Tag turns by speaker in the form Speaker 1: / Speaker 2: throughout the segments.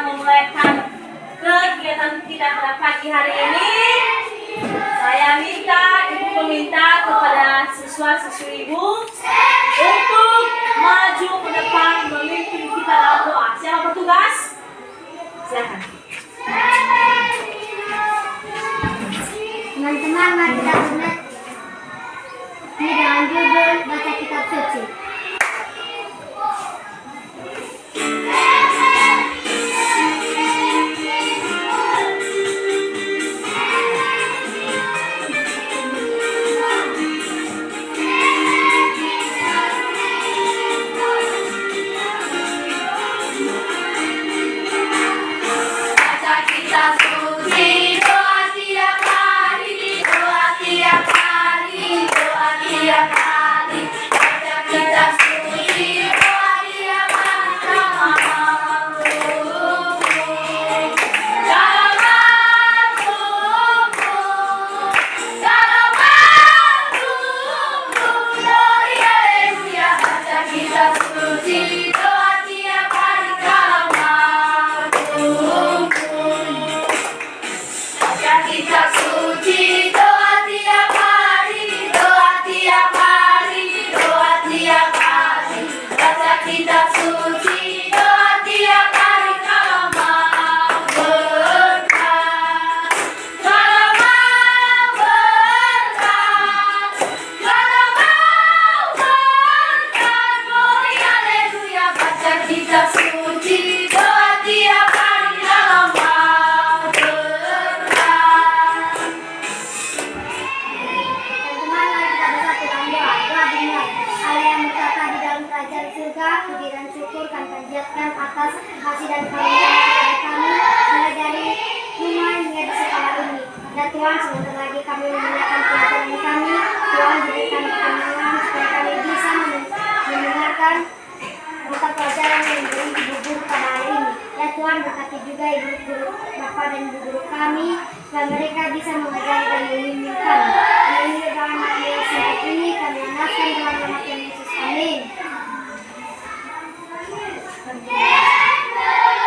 Speaker 1: memulaikan kegiatan kita pada pagi hari ini, saya minta Ibu meminta kepada siswa-siswi Ibu untuk maju ke depan memimpin kita dalam doa. Siapa bertugas? Silakan.
Speaker 2: Teman-teman, mari kita mulai dengan judul baca kitab suci. Atas kasih dan karunia kepada kami mulai dari rumah hingga di sekolah ini. Dan Tuhan, sebentar lagi kami memulaikan pelajaran kami. Tuhan berikan ketenangan supaya kami bisa mendengarkan mata pelajaran yang diberi ibu guru pada hari ini. Ya Tuhan, berkati juga ibu guru Bapak dan ibu guru kami supaya mereka bisa mengajari dan membimbing kami. Ini dalam nama Yesus ini kami menaskan dalam nama Tuhan Yesus. Amin.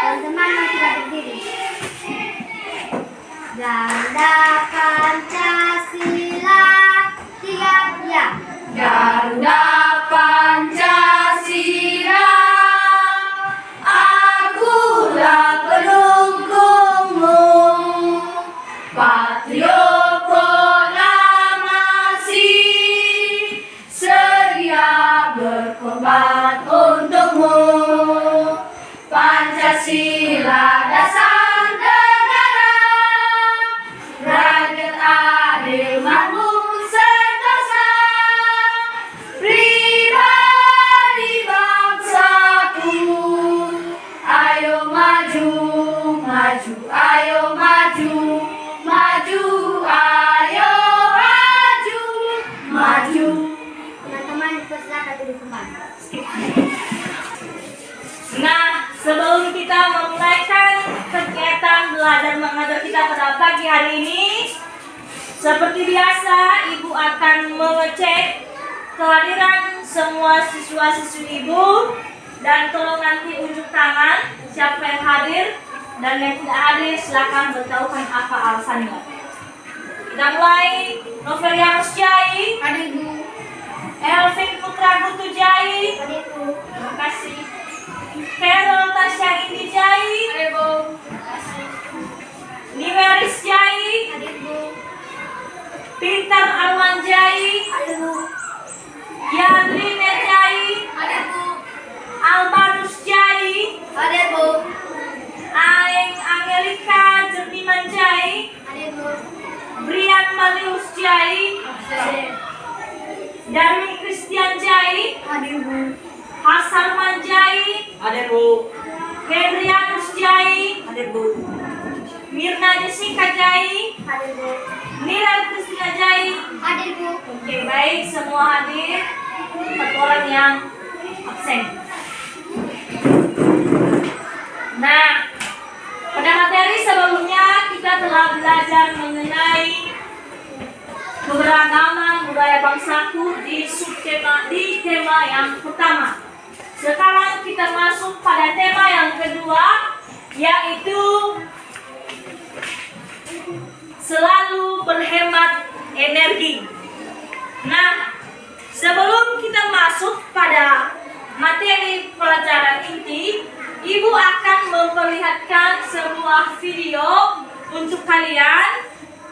Speaker 2: Teman-teman, mari kita berdiri. Ganda Pancasila tiap ya.
Speaker 3: Ganda Pancasila, akulah pendukungmu. Patriot proklamasi, sedia berkorban untukmu. Pancasila dasar negara, rakyat adil makmur sentosa, pribadi bangsaku. Ayo maju, maju, ayo maju, maju, ayo maju, maju.
Speaker 2: Teman-teman, silakan duduk kembali.
Speaker 1: Nah, sebelum kita memulaikan kegiatan belajar mengajar kita pada pagi hari ini, seperti biasa Ibu akan mengecek kehadiran semua siswa-siswi Ibu, dan tolong nanti unjuk tangan siapa yang hadir dan yang tidak hadir silakan beritahukan apa alasannya. Kita mulai. Novelianus Jai,
Speaker 2: Hadir Bu.
Speaker 1: Elvin Putra Gutu Jai,
Speaker 2: Hadir Bu.
Speaker 1: terima kasih. Carol Tasya Indi Jai,
Speaker 3: Ayo Bu.
Speaker 1: Nimeris Jai,
Speaker 2: Hadir Bu.
Speaker 1: Pintar Arman Jai,
Speaker 2: Hadir Bu.
Speaker 1: Yandrine Jai,
Speaker 3: Hadir Bu.
Speaker 1: Albanus Jai,
Speaker 2: Hadir Bu.
Speaker 1: Aeng Angelika Jerniman Jai,
Speaker 2: Hadir Bu.
Speaker 1: Brian Malius Jai, Darwin Christian Jai,
Speaker 2: Hadir Bu.
Speaker 1: Hasarman Jai,
Speaker 3: Hadir Bu.
Speaker 1: Hendrianus Jai,
Speaker 3: Hadir Bu.
Speaker 1: Mirna Jessica Jai,
Speaker 2: Hadir Bu.
Speaker 1: Nira Kristina Jai.
Speaker 2: Hadir Bu.
Speaker 1: Oke, baik, semua hadir. 4 orang yang absen. Nah, pada materi sebelumnya kita telah belajar mengenai keberagaman budaya bangsaku di tema yang pertama. Sekarang kita masuk pada tema yang kedua, yaitu selalu berhemat energi. Nah, sebelum kita masuk pada materi pelajaran inti, Ibu akan memperlihatkan sebuah video untuk kalian.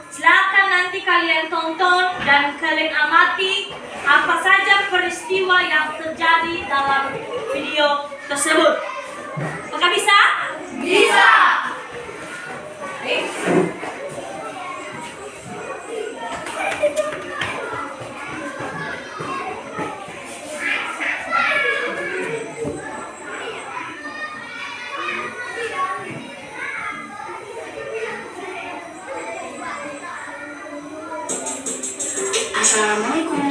Speaker 1: Silakan nanti kalian tonton dan kalian amati apa saja peristiwa yang terjadi dalam video tersebut. Apakah bisa?
Speaker 3: Bisa.
Speaker 4: Assalamualaikum,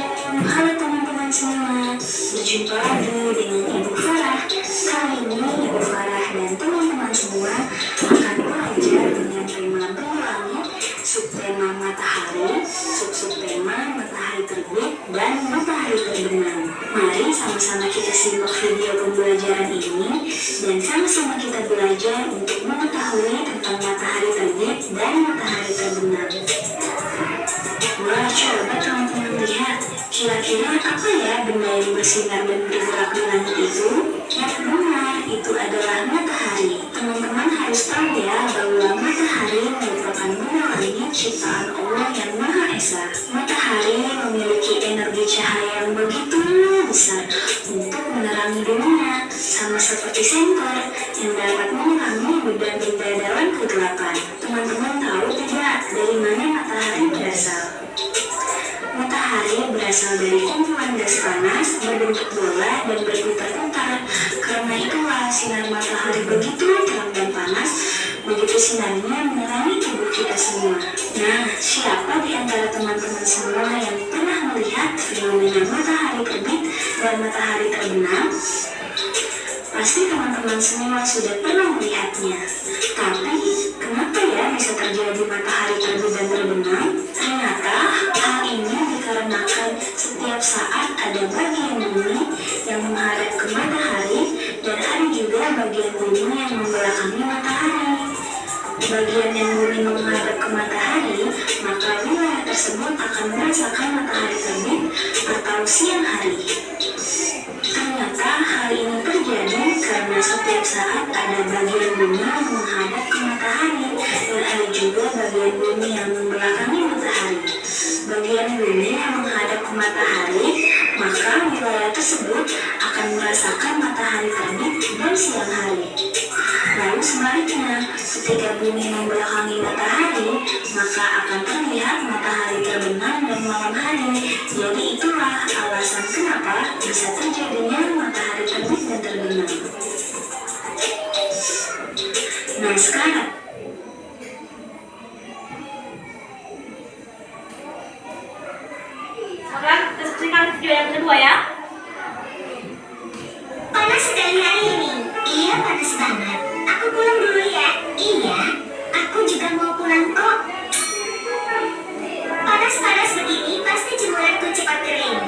Speaker 4: halo teman-teman semua. Berjumpa lagi dengan Ibu Farah. Kali ini Ibu Farah dan teman-teman semua akan belajar dengan tema berlangit, subtema matahari, subtema matahari terbit dan matahari terbenam. Mari sama-sama kita simak video pembelajaran ini dan sama-sama kita belajar untuk mengetahui tentang matahari terbit dan matahari terbenam. Wah, coba teman-teman lihat, kira-kira apa ya benda yang bersinar dan bergerak di langit itu? Yang benar, itu adalah matahari. Teman-teman harus tahu ya bahwa matahari merupakan benda langit ciptaan Allah yang Maha Esa. Matahari memiliki energi cahaya yang begitu besar untuk menerangi dunia, sama seperti senter yang dapat menerangi benda-benda dalam kegelapan. Teman-teman tahu tidak dari mana matahari berasal? Matahari berasal dari kumpulan gas panas berbentuk bola dan berputar-putar. Karena itulah sinar matahari begitu terang dan panas, begitu sinarnya menerangi tubuh kita semua. Nah, siapa di antara teman-teman semua yang pernah melihat fenomena matahari terbit dan matahari terbenam? Pasti teman-teman semua sudah pernah melihatnya. Tapi, kenapa ya bisa terjadi matahari terbit dan terbenam? Ternyata, hal ini dikarenakan setiap saat ada bagian bumi yang menghadap ke matahari dan ada juga bagian bumi yang membelakangi matahari. Bagian yang bumi menghadap ke matahari, maka wilayah tersebut akan merasakan matahari terbit atau siang hari. Ternyata hal ini terjadi karena setiap saat ada bagian bumi yang menghadap ke matahari dan ada juga bagian bumi yang membelakangi matahari. Bagian bumi yang menghadap ke matahari, maka wilayah tersebut akan merasakan matahari terbit dan siang hari. Lalu sebaliknya, ketika bumi membelakangi matahari, maka akan terlihat matahari terbenam dan malam hari. Jadi itulah alasan kenapa bisa terjadinya matahari terbit dan terbenam. Nah sekarang,
Speaker 1: sekarang kita saksikan video yang kedua ya.
Speaker 4: panas sekali hari ini. Iya, panas banget. Aku pulang dulu ya. Iya, aku juga mau pulang kok. Panas-panas begini pasti jemuranku cepat kering.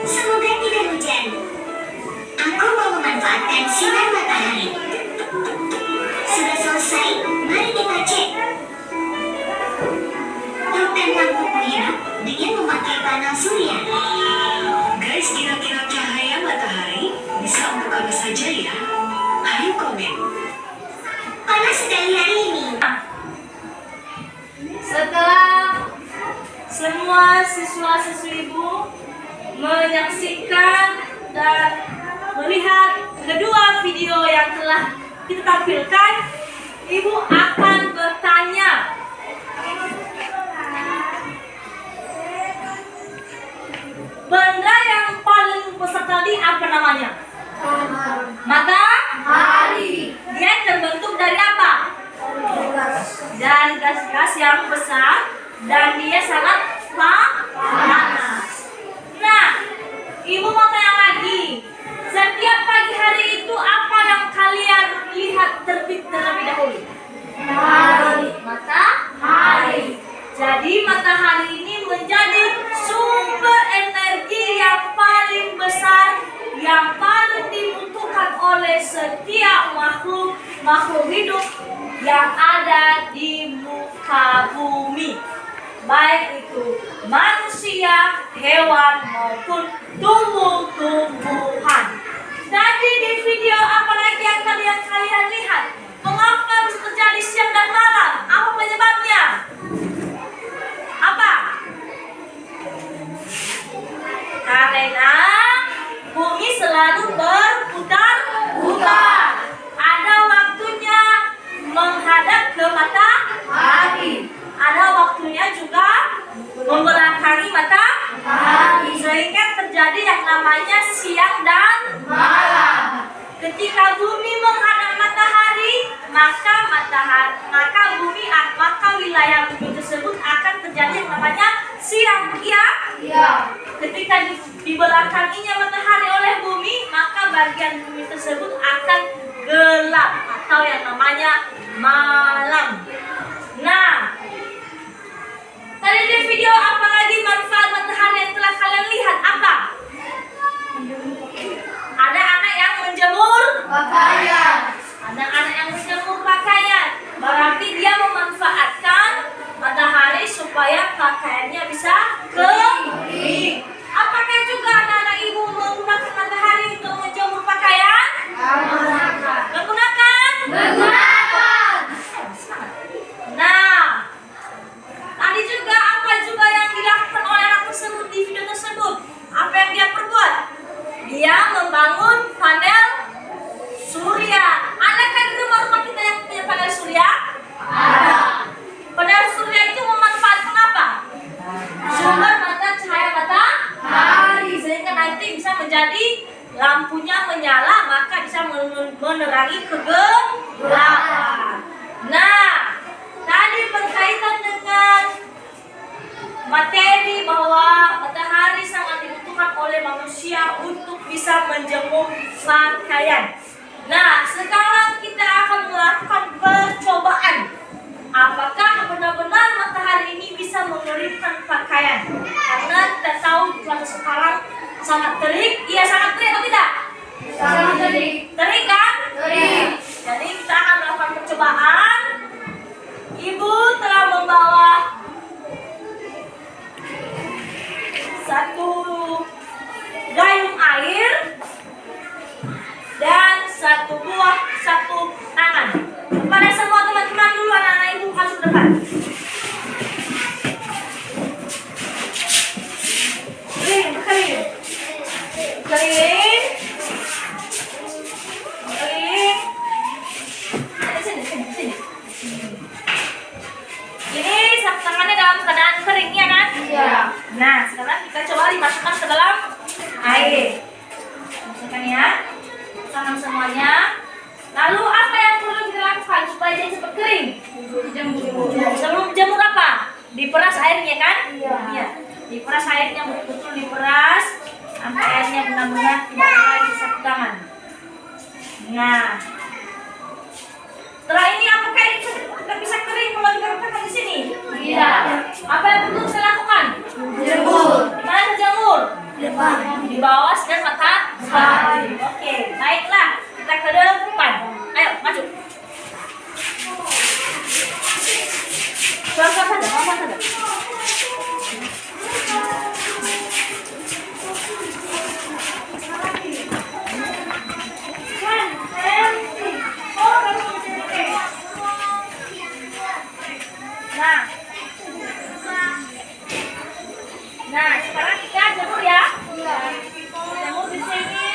Speaker 4: Semoga tidak hujan. Aku mau memanfaatkan sinar matahari. Sudah selesai, mari kita cek. Total lampu merah dengan memakai panel surya. Guys, kira-kira cahaya matahari bisa untuk apa saja ya? Ayo komen. Panas sekali hari ini.
Speaker 1: Setelah semua siswa-siswi Ibu menyaksikan dan melihat kedua video yang telah kita tampilkan, Ibu akan bertanya, benda yang paling besar tadi apa namanya? Matahari. Dia terbentuk dari apa? Dan gas-gas yang besar dan dia sangat panas. Nah, Ibu mau tanya lagi. Setiap pagi hari itu apa yang kalian lihat terbit terlebih dahulu? Matahari. Jadi matahari ini menjadi sumber energi yang paling besar makhluk hidup yang ada di muka bumi, baik itu manusia, hewan maupun tumbuh-tumbuhan. Jadi di video apalagi yang kalian lihat? Mengapa bisa terjadi siang dan malam? Apa penyebabnya? Apa? Karena bumi selalu berputar-putar. Ada waktunya menghadap ke matahari. Ada waktunya juga membelakangi matahari. Sehingga terjadi yang namanya siang dan malam. Ketika bumi menghadap matahari, maka wilayah bumi tersebut akan terjadi yang namanya siang. Iya. Ketika dibelakanginya matahari oleh bumi, maka bagian bumi tersebut akan gelap atau yang namanya malam. Nah, tadi di video apalagi manfaat matahari yang telah kalian lihat apa? Ada anak yang menjemur
Speaker 3: Pakaian.
Speaker 1: anak-anak yang menjemur pakaian. Berarti dia memanfaatkan matahari supaya pakaiannya bisa kering. Apakah juga anak-anak ibu menggunakan matahari untuk menjemur pakaian? Menggunakan? Nah, tadi juga apa juga yang dilakukan oleh anak tersebut di video tersebut? Apa yang dia perbuat? Dia membangun panel surya. Adakah di rumah kita yang punya panel surya? Ada. Panel surya itu memanfaatkan apa? Sumber mata cahaya matahari, sehingga nanti bisa menjadi lampunya menyala, maka bisa menerangi kegelapan. Nah, tadi berkaitan dengan materi bahwa matahari sangat dibutuhkan oleh manusia untuk bisa menjemur pakaian. Nah, sekarang kita akan melakukan percobaan. Apakah benar-benar matahari ini bisa mengeringkan pakaian? Karena kita tahu cuaca sekarang sangat terik. Iya, sangat terik atau tidak?
Speaker 3: Sangat terik.
Speaker 1: Terik kan?
Speaker 3: Terik.
Speaker 1: Jadi kita akan melakukan percobaan. Ibu telah membawa satu gayung air dan satu buah sapu tangan. Kepada semua teman-teman dulu, anak-anak ibu masuk depan. Kering. Sini. Ini sapu tangannya dalam keadaan kering, ya kan?
Speaker 3: Iya.
Speaker 1: Nah, sekarang kita coba dimasukkan ke dalam air. Masukkan ya. Tangan semuanya. Lalu apa yang perlu kita lakukan supaya dia cepat kering? Sebelum jemur apa? Diperas airnya kan? Iya. Diperas airnya, betul-betul diperas sampai airnya benar-benar tidak ada lagi sapu tangan. Nah, setelah ini apakah ini kita bisa kering kalau kita letakkan di sini?
Speaker 3: Iya.
Speaker 1: Apa yang perlu kita lakukan?
Speaker 3: Jemur.
Speaker 1: Di mana kita jemur?
Speaker 3: Depan.
Speaker 1: Di bawah sinar matahari. Oke, baiklah. Kita ke depan. Ayo, maju. Pelan-pelan saja. Nah, sekarang kita jemur ya. Jemur di sini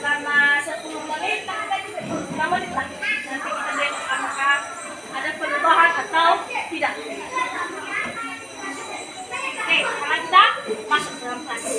Speaker 1: selama 10 menit. Kamu di belakang. Nanti kita lihat apakah ada perubahan atau tidak. Oke, sekarang kita masuk dalam kelas.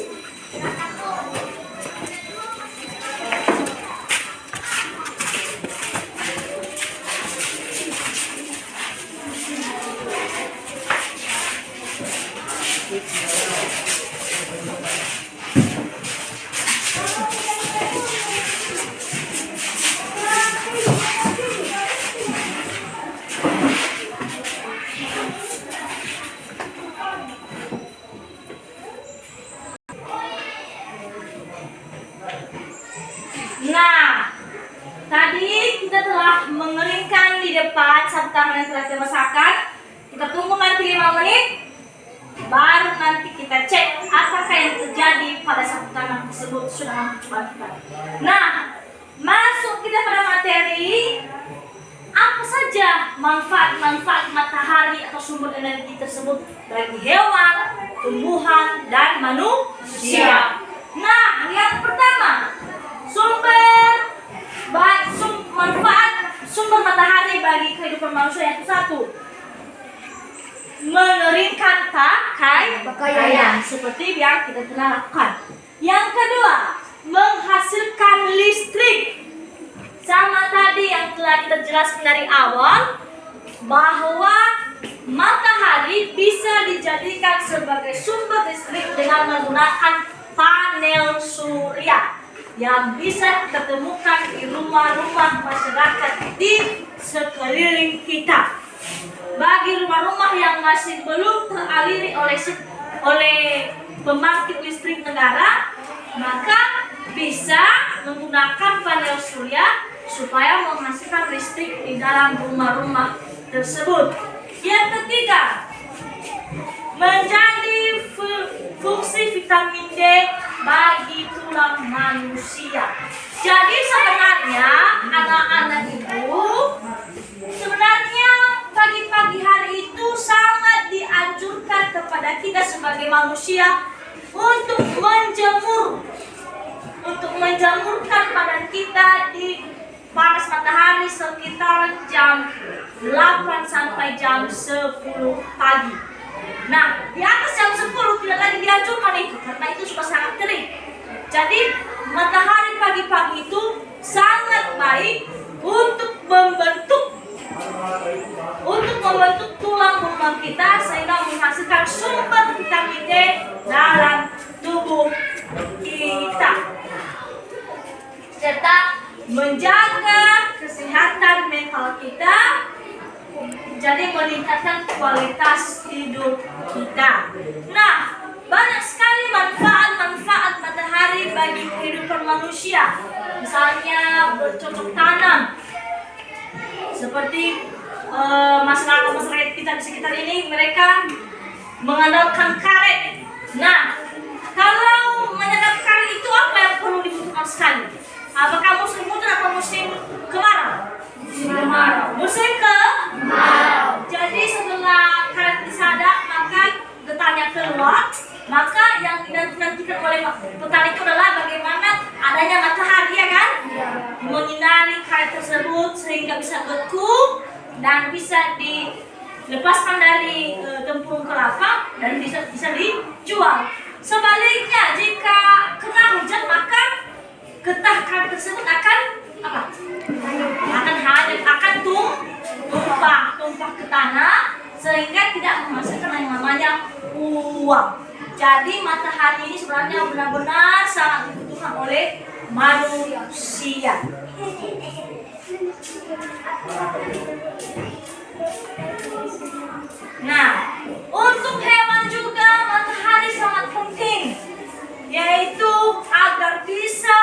Speaker 1: Nah, tadi kita telah pada satu tangan tersebut sudah mencoba kita. Nah, masuk kita pada materi apa saja manfaat-manfaat matahari atau sumber energi tersebut bagi hewan, tumbuhan, dan manusia. Nah, yang pertama, manfaat sumber matahari bagi kehidupan manusia yang satu, mengeringkan pakaian seperti yang kita telah lakukan. Yang kedua, menghasilkan listrik. Sama tadi yang telah kita jelaskan dari awal, bahwa matahari bisa dijadikan sebagai sumber listrik dengan menggunakan panel surya yang bisa kita temukan di rumah-rumah masyarakat di sekeliling kita. Bagi rumah-rumah yang masih belum teraliri oleh pembangkit listrik negara, maka bisa menggunakan panel surya supaya menghasilkan listrik di dalam rumah-rumah tersebut. Yang ketiga, menjadi fungsi vitamin D bagi tulang manusia. Jadi sebenarnya anak-anak ibu, sebenarnya pagi-pagi hari itu sangat dianjurkan kepada kita sebagai manusia untuk menjemurkan badan kita di panas matahari sekitar jam 8 sampai jam 10 pagi. Nah, di atas jam 10 tidak lagi dianjurkan itu karena itu sudah sangat terik. Jadi matahari pagi-pagi itu sangat baik untuk membentuk tulang kita sehingga menghasilkan sumber vitamin D dalam tubuh kita, serta menjaga kesehatan mental kita, jadi meningkatkan kualitas hidup kita. Nah, banyak sekali manfaat-manfaat matahari bagi kehidupan manusia. Misalnya bercocok tanam, seperti masyarakat kita di sekitar ini, mereka mengandalkan karet. Nah, kalau mengandalkan karet itu apa yang perlu dibutuhkan sekali? Apakah musim hujan atau musim kemarau? Musim kemarau. Jadi setelah karet disadap, maka getahnya keluar, maka yang dinantikan oleh petani itu adalah bagaimana adanya matahari, ya kan? Menyinari karet tersebut sehingga bisa beku dan bisa dilepaskan dari tempurung kelapa dan bisa dijual. Sebaliknya, jika kena hujan, maka getah karet tersebut akan apa? Akan tumpah ke tanah sehingga tidak menghasilkan yang namanya uang. Jadi matahari ini sebenarnya benar-benar sangat dibutuhkan oleh manusia. Nah, untuk hewan juga matahari sangat penting, yaitu agar bisa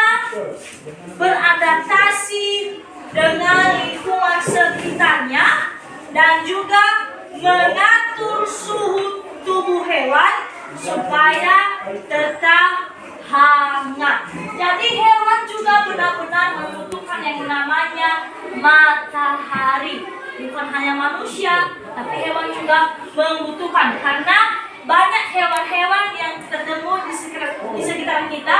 Speaker 1: beradaptasi dengan lingkungan sekitarnya dan juga mengatur suhu tubuh hewan supaya tetap hangat. Jadi hewan juga benar-benar membutuhkan yang namanya matahari. Bukan hanya manusia, tapi hewan juga membutuhkan, karena banyak hewan-hewan yang tertemu di sekitar kita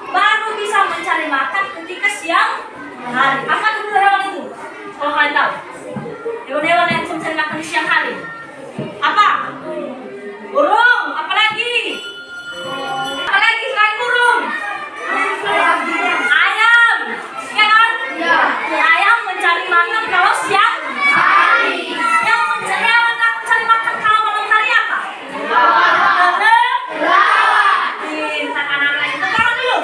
Speaker 1: baru bisa mencari makan ketika siang hari. Apa dulu hewan itu? Kalau kalian tahu, hewan-hewan yang bisa mencari makan di siang hari apa? Burung. Apalagi selain burung? Ayam, ya kan? Ayam mencari makan kalau siang hari. Yang mencari makan kalau malam hari apa? Pintar anak-anak itu. Taruh dulu.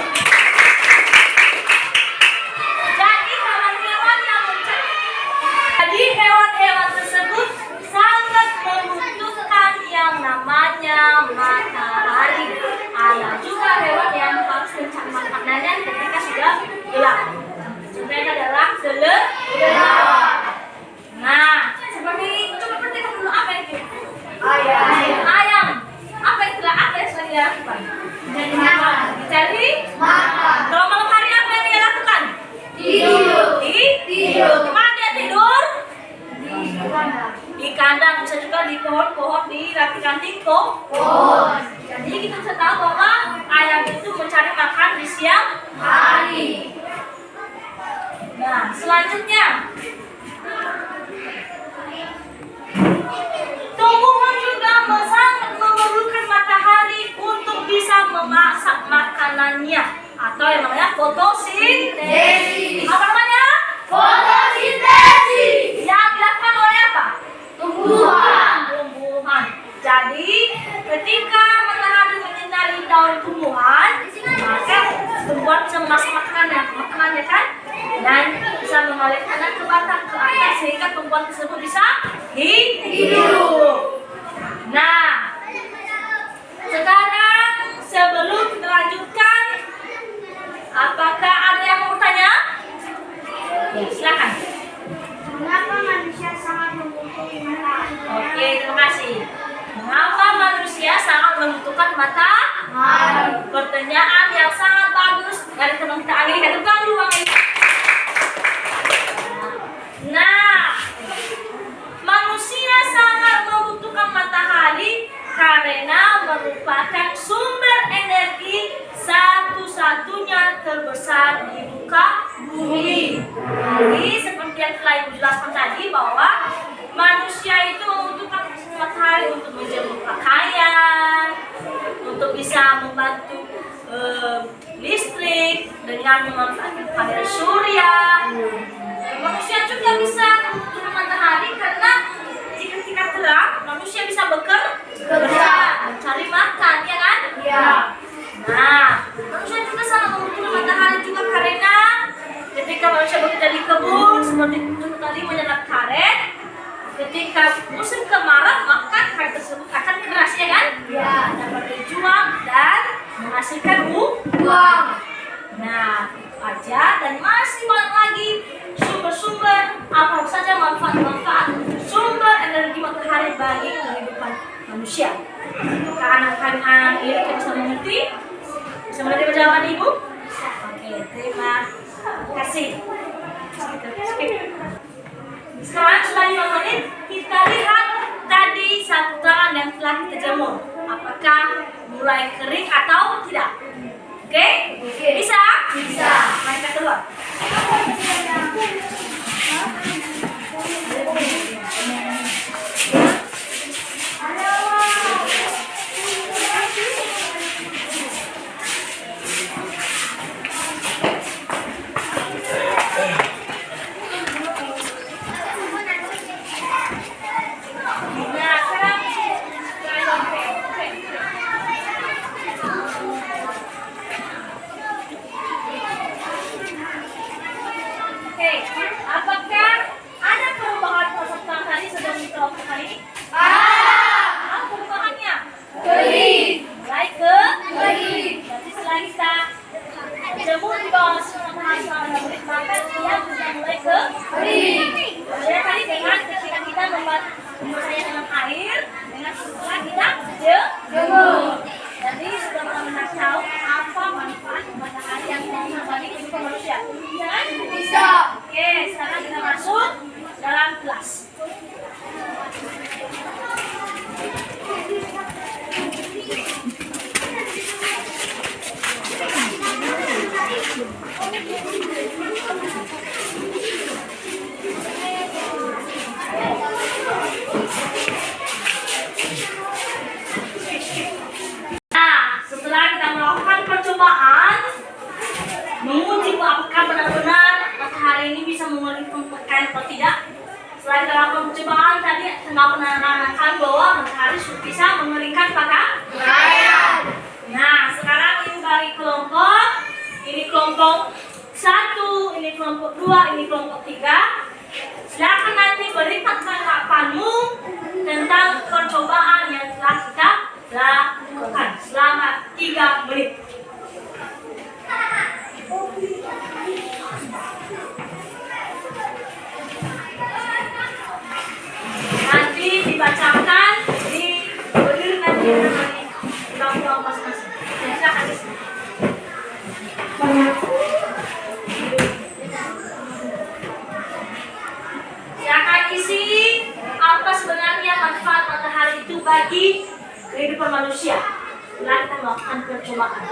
Speaker 1: Jadi hewan-hewan tersebut sangat membutuhkan yang namanya matahari. Ada juga hewan yang harus mencari makanannya ketika sudah gelap. Sebenarnya adalah gelap. Nah, seperti coba perhatikan dulu apa itu? Ayam. Apa itulah apa yang sering dilakukan? Jadi makan. kelompok di Ratikan Tingko. Jadi kita bisa tahu bahwa ayam itu mencari makan di siang
Speaker 3: Hari.
Speaker 1: Nah, selanjutnya tumbuhan juga sangat memerlukan matahari untuk bisa memasak makanannya atau yang namanya fotosintesis. Apa namanya?
Speaker 3: Fotosintesis.
Speaker 1: Yang dilakukan oleh apa?
Speaker 3: Tumbuhan.
Speaker 1: Tumbuhan. Jadi ketika matahari menyinari daun tumbuhan, maka tumbuhan bisa memasak makanannya kan? Dan bisa mengalirkannya ke batang ke atas sehingga tumbuhan tersebut bisa hidup. Nah, sekarang sebelum kita lanjutkan, apakah ada yang mau bertanya? Ya, silakan.
Speaker 2: Mengapa manusia sangat membutuhkan matahari?
Speaker 1: Oke, terima kasih. Mengapa manusia sangat membutuhkan matahari? Pertanyaan yang sangat bagus dari teman kita Anggi. Kita tepuk dulu Anggi. Nah, manusia sangat membutuhkan matahari karena merupakan sumber energi satu-satunya terbesar di muka bumi. Jadi seperti yang telah Ibu jelaskan tadi bahwa manusia itu membutuhkan matahari untuk menjemur pakaian, untuk bisa membantu listrik dengan memanfaatkan panel surya. Manusia juga bisa membutuhkan matahari karena ketika terang manusia bisa bekerja, mencari makan, ya kan?
Speaker 3: Ya.
Speaker 1: Nah, manusia juga sangat membutuhkan matahari juga karena ketika manusia bekerja di kebun seperti tadi menanam karet, ketika musim kemarau maka karet tersebut akan keras, ya kan?
Speaker 3: Ya.
Speaker 1: Dapat dijual dan menghasilkan uang. Nah, itu aja dan masih banyak lagi sumber-sumber apa saja manfaat-manfaat sumber energi matahari bagi kehidupan manusia. Karena anak-anak ini bisa mengerti, bisa menerima jawaban Ibu? Oke, terima kasih. Sekarang sudah 5 menit, kita lihat tadi sapu tangan yang telah kita jemur. Apakah mulai kering atau tidak? Oke? Bisa?
Speaker 3: Bisa.
Speaker 1: Mari kita keluar. Nah, sekarang Oke, apakah ada perubahan peserta tadi sedang diterapkan hari ini? Apa perubahannya?
Speaker 3: Kering.
Speaker 1: Mulai ke
Speaker 3: Kering.
Speaker 1: Berarti setelah kita jemur di bawah sinar matahari selama 6 menit, maka dia sudah mulai ke
Speaker 3: Kering.
Speaker 1: Beda tadi dengan ketika kita membuatnya dengan air, dengan setelah kita jemur. Jadi sudah benar-benar tahu apa manfaat matahari yang bisa bagi kehidupan manusia. Bisa kan?
Speaker 3: Bisa.
Speaker 1: Oke, sekarang kita masuk dalam kelas. Nah, setelah kita melakukan percobaan menguji apakah benar-benar matahari ini bisa mengeluarkan pakaian atau tidak. Setelah kita lakukan percobaan tadi telah menerangkan bahwa matahari bisa mengeringkan pakaian. Nah, sekarang ini bagi kelompok. Ini kelompok 1, ini kelompok 2, ini kelompok 3. Silakan nanti berikan tanggapanmu tentang percobaan yang telah kita lakukan selama 3 menit. Nanti dibacakan di berdiri nanti di bangku masing-masing. Silakan di sini. Silakan isi apa sebenarnya manfaat matahari bagi kehidupan manusia. Mari kita melakukan percobaan.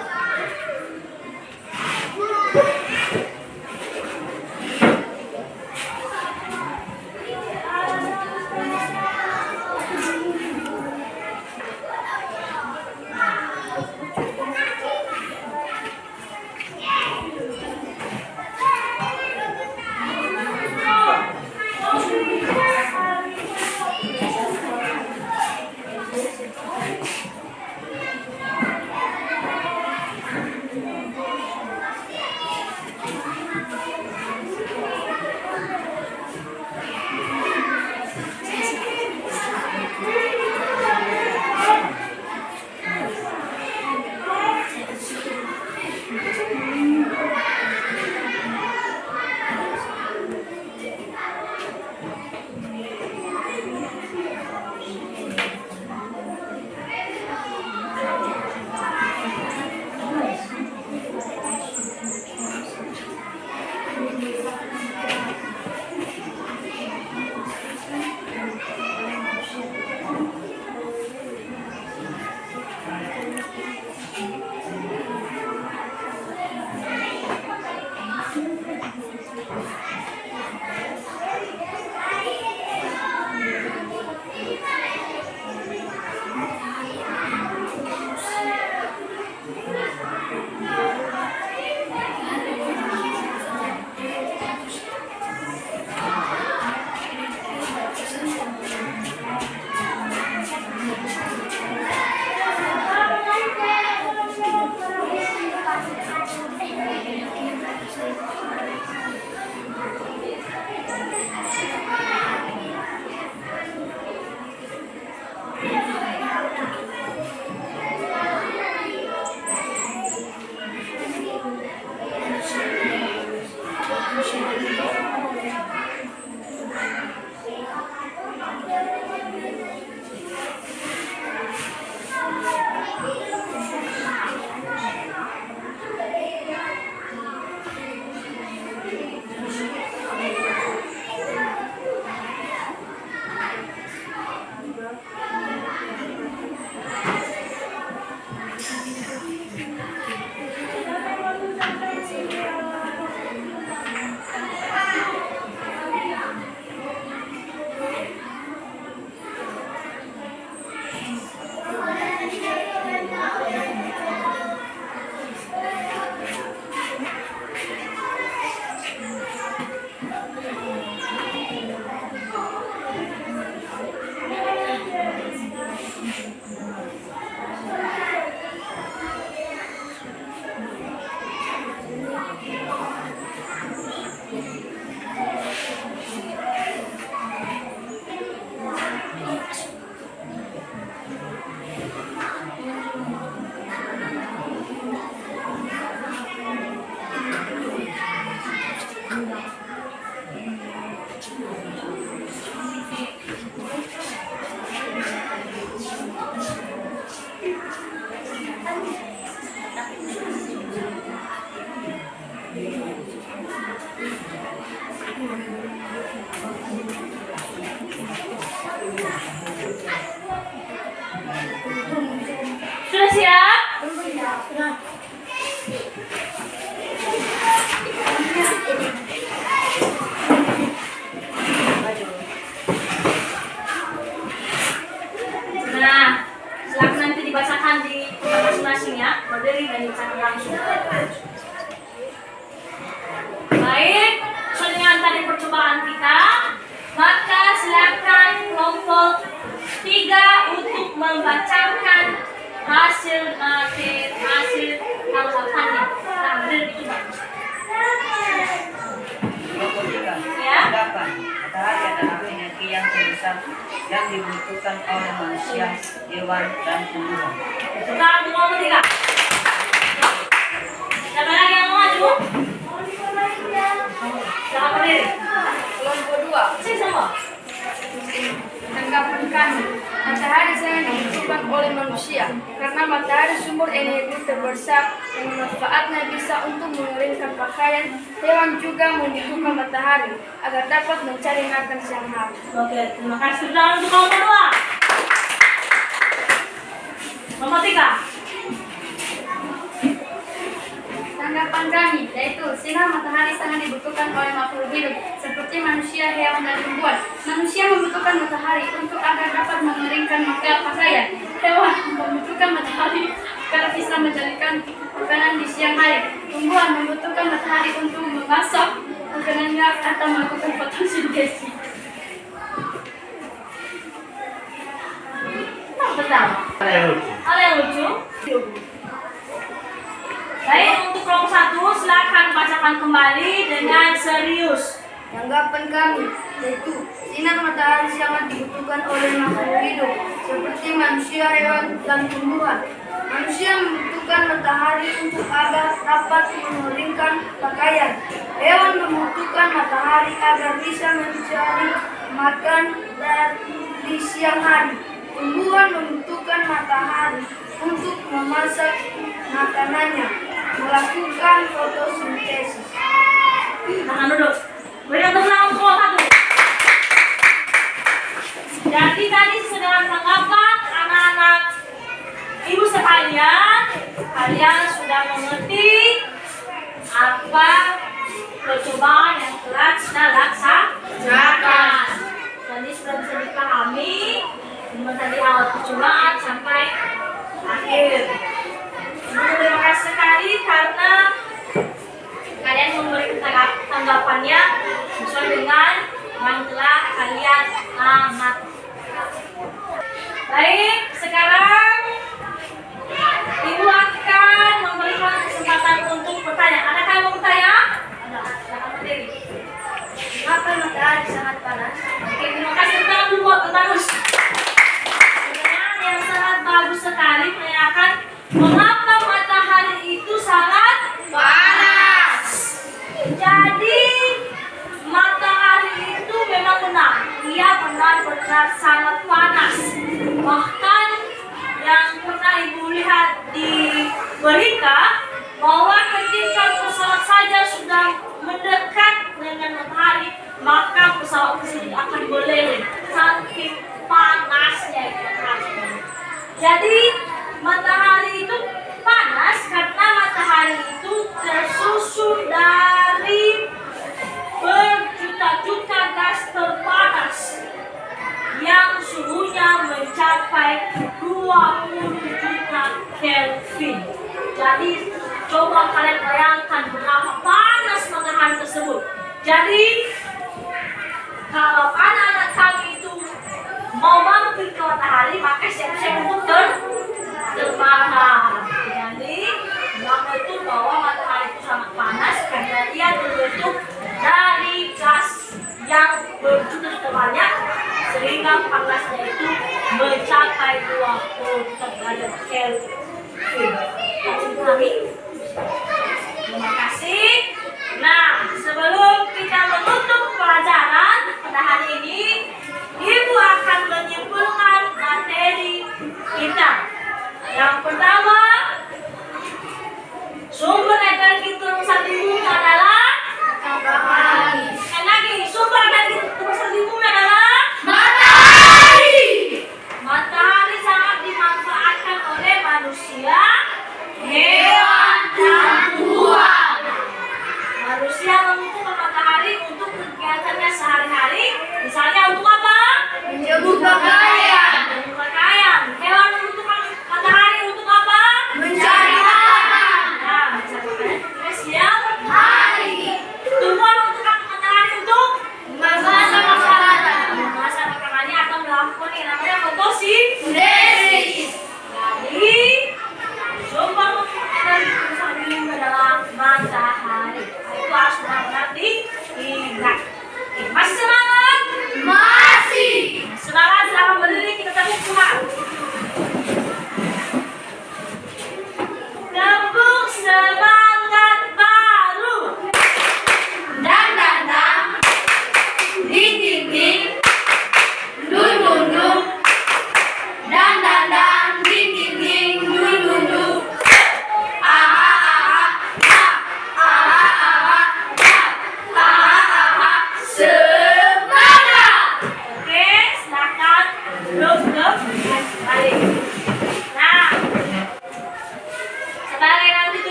Speaker 1: Sudah siap? Nah, silakan nanti dibacakan di masing-masing ya, berdiri dan dibacakan langsung. Baik, sesuai dengan tadi percobaan kita, maka silakan kelompok 3 untuk membacakan hasil tanggapannya. Nah, berdiri dicoba.
Speaker 5: Kelompok 3.
Speaker 1: Ya.
Speaker 5: Tanggapan. Matahari adalah energi yang terbesar yang dibutuhkan oleh manusia, hewan, dan tumbuhan.
Speaker 1: Sekarang untuk kelompok 3. Siapa lagi yang mau maju? Silakan berdiri.
Speaker 3: Kelompok 2.
Speaker 1: Sini semua.
Speaker 3: Tanggapan kami, matahari sangat dibutuhkan oleh manusia karena matahari sumber energi terbesar yang manfaatnya bisa untuk mengeringkan pakaian. Hewan juga membutuhkan matahari agar dapat mencari makan siang hari.
Speaker 1: Oke, terima kasih. Tepuk tangan untuk kelompok 2. Nomor 3.
Speaker 3: Tanggapan kami, yaitu sinar matahari sangat dibutuhkan oleh makhluk hidup, seperti manusia, hewan, dan tumbuhan. Manusia membutuhkan matahari untuk agar dapat mengeringkan pakaian. Hewan membutuhkan matahari agar bisa menjadikan makanan di siang hari. Tumbuhan membutuhkan matahari untuk memasak makanannya atau melakukan fotosintesis.
Speaker 1: Betul. Hal yang lucu. Baik, untuk kelompok 1 silakan bacakan kembali dengan serius.
Speaker 3: Tanggapan kami, yaitu sinar matahari sangat dibutuhkan oleh makhluk hidup, seperti manusia, hewan, dan tumbuhan. Manusia membutuhkan matahari untuk agar dapat mengeringkan pakaian. Hewan membutuhkan matahari agar bisa mencari makan di siang hari. Tumbuhan membutuhkan matahari untuk memasak makanannya, melakukan fotosintesis.
Speaker 1: Tahan dulu. Berikan tepuk tangan untuk kelompok 1. Jadi tadi sedang tanggapan anak-anak ibu sekalian, kalian sudah mengerti apa percobaan yang telah kita laksanakan. Jadi sudah bisa dipahami dari awal percobaan sampai akhir. Terima kasih sekali karena kalian memberi tanggapannya sesuai dengan yang telah kalian amati. Baik, sekarang Ibu akan memberikan kesempatan untuk bertanya. Adakah yang mau bertanya? Ada. Silakan berdiri. Mengapa matahari sangat panas? Oke, terima kasih. Tepuk dulu buat bagus. Pertanyaan yang sangat bagus sekali menanyakan mengapa matahari itu sangat panas. Jadi matahari itu memang benar, ia benar-benar sangat panas. Bahkan yang pernah ibu lihat di berita bahwa ketika pesawat saja sudah mendekat dengan matahari, maka pesawat tersebut akan meleleh saking panasnya itu matahari. Jadi matahari itu panas karena matahari itu tersusun dari berjuta-juta gas terpanas yang suhunya mencapai 20 juta Kelvin. Jadi coba kalian bayangkan berapa panas matahari tersebut. Jadi kalau anak-anak kami itu mau mampir ke matahari, maka siap-siap untuk terbakar. Jadi maka itu bahwa matahari itu sangat panas karena dia terbentuk dari gas yang berjuta-juta banyak, sehingga panasnya itu mencapai 20 derajat Kelvin. Kami terima kasih. Nah, sebelum kita menutup pelajaran pada hari ini, Ibu akan menyimpulkan materi kita. Yang pertama, sumber energi terbesar di bumi adalah matahari. Sekali lagi, sumber energi terbesar di bumi adalah matahari. Matahari sangat dimanfaatkan oleh manusia, hewan, dan tumbuhan. Manusia membutuhkan matahari untuk kegiatannya sehari-hari. Misalnya untuk apa? Menjemur pakaian.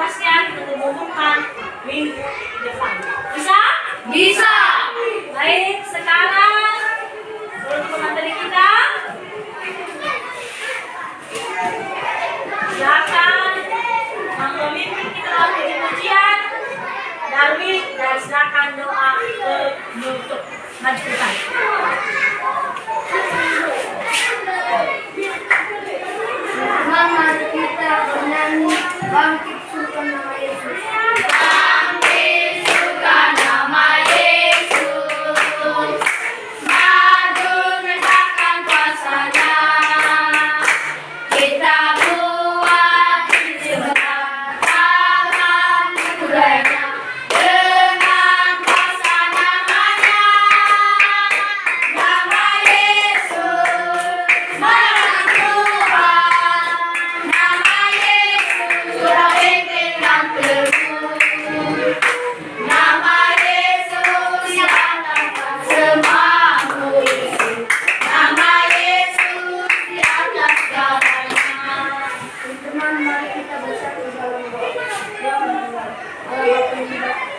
Speaker 1: tugasnya kita umumkan minggu depan. Bisa?
Speaker 3: Bisa.
Speaker 1: Baik, sekarang menurut pemateri kita, silakan yang memimpin kita dalam puji-pujian. Darwin dan silakan doa penutup. Maju ke depan.
Speaker 3: Teman, mari kita bernyanyi bangkit surga nama Yesus. Bangkit surga nama Yesus, maju negakkan kuasa-Nya. Kita buat sebentar tangan budaya dengan kuasa namanya. Nama Yesus, nama Tuhan, nama Yesus sudah benteng dan teguh. Nama Yesus yang akan semua musuh. Nama Yesus di atas segalanya. Teman, mari kita bersatu dalam doa. Ya Allah, Allah Bapa yang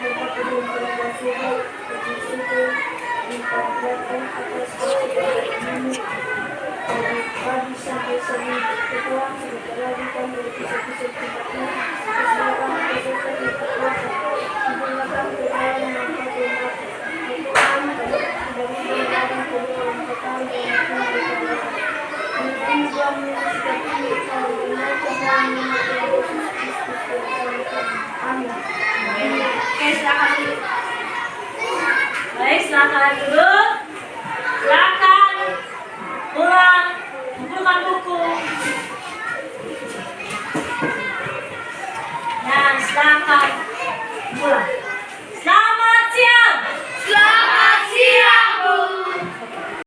Speaker 3: berkata dalam surga, bersyukur, minta berkat atas kami. Dari pagi sampai sore, Tuhan sudah terlalukan dari kisah-kisah kita. Kesalahan kita dikuasa, digunakan Tuhan yang mampu Tuhan. Tuhan dari berbagai kedua kekal dan Tuhan. Mungkin juga menyaksikan ini kalau benar Tuhan mengerti Yesus Kristus Tuhan. Amin.
Speaker 1: Oke, silakan. Baik, silakan duduk.